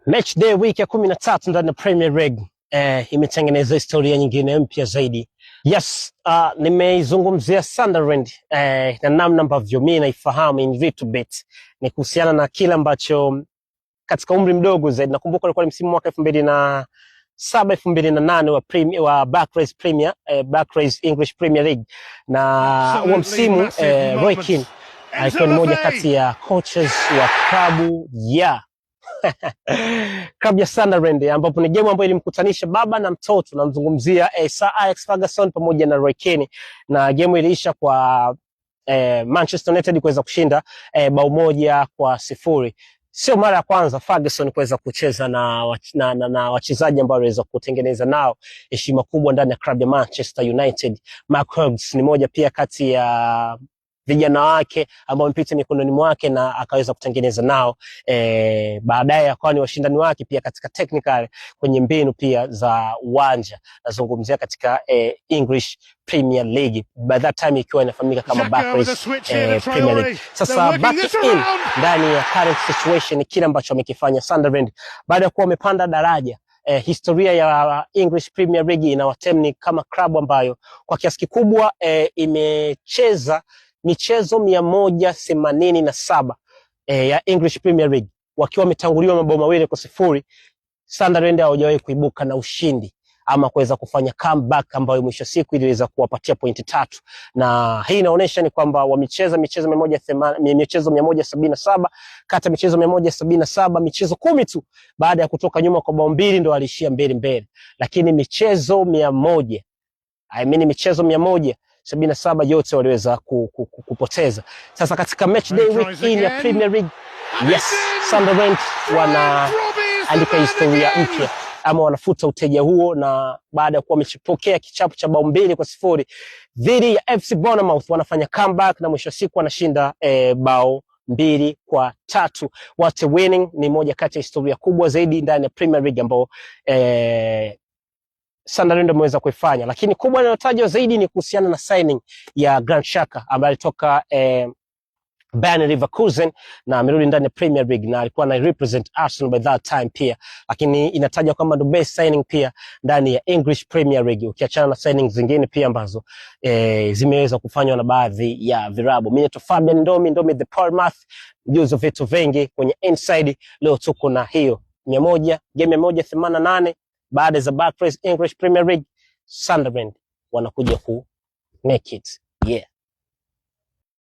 Match day week ya 13 ndani ya Premier League imetengeneza historia nyingine mpya zaidi. Yes, nimeizungumzia Sunderland na namna ambavyo mimi naifahamu in little bit ni kuhusiana na kile ambacho katika umri mdogo zaidi. Nakumbuka ilikuwa ni msimu mwaka 2007 2008 wa Barclays English Premier League, na huo msimu Roy Keane alikuwa ni moja kati ya coaches wa klabu klabu ya Sunderland, ambapo ni game ambayo ilimkutanisha baba na mtoto. Namzungumzia Sir Alex Ferguson pamoja na Roy Keane, na game iliisha kwa Manchester United kuweza kushinda bao 1-0. Sio mara ya kwanza Ferguson kuweza kucheza na wachezaji ambao waliweza kutengeneza nao heshima kubwa ndani ya klabu ya Manchester United. Mark Hughes ni moja pia kati ya vijana wake ambao wamepita mikononi mwake na akaweza kutengeneza nao baadaye akawa ni washindani wake pia katika technical kwenye mbinu pia za uwanja. Nazungumzia katika English Premier League, by that time ikiwa inafahamika kama Barclays Premier League. Sasa back in ndani ya current situation, kile ambacho wamekifanya Sunderland baada ya kuwa wamepanda daraja. Historia ya English Premier League inawatemni kama klabu ambayo kwa kiasi kikubwa imecheza michezo 187 ya English Premier League, wakiwa wametanguliwa mabao 2-0. Sunderland hawajawahi kuibuka na ushindi ama kuweza kufanya comeback ambayo mwisho siku iliweza kuwapatia pointi 3, na hii inaonyesha ni kwamba wamecheza michezo 177 kati ya michezo 177, michezo 10 tu baada ya kutoka nyuma kwa bao 2 ndio walishia mbele, lakini michezo 177 yote waliweza kupoteza. Sasa katika match day week hii ya Premier League, yes, Sunderland wanaandika historia mpya ama wanafuta uteja huo, na baada ya kuwa wamepokea kichapo cha bao 2-0 dhidi ya FC Bournemouth, wanafanya comeback na mwisho siku wanashinda bao 2-3. What a winning! Ni moja kati ya historia kubwa zaidi ndani ya Premier League ambao Sunderland ameweza kuifanya, lakini kubwa linalotajwa zaidi ni kuhusiana na signing ya Granit Xhaka ambaye alitoka Bayer Leverkusen na amerudi ndani ya Premier League na alikuwa na represent Arsenal by that time pia, lakini inatajwa kama the best signing pia ndani ya English Premier League, ukiachana na signings zingine pia ambazo zimeweza kufanywa na baadhi ya virabu. Mimi ni Fabian Ndomi the Palmath, mjuzo vitu vingi kwenye inside. Leo tuko na hiyo game 188 baada za Barclays English Premier League. Sunderland wanakuja ku make it.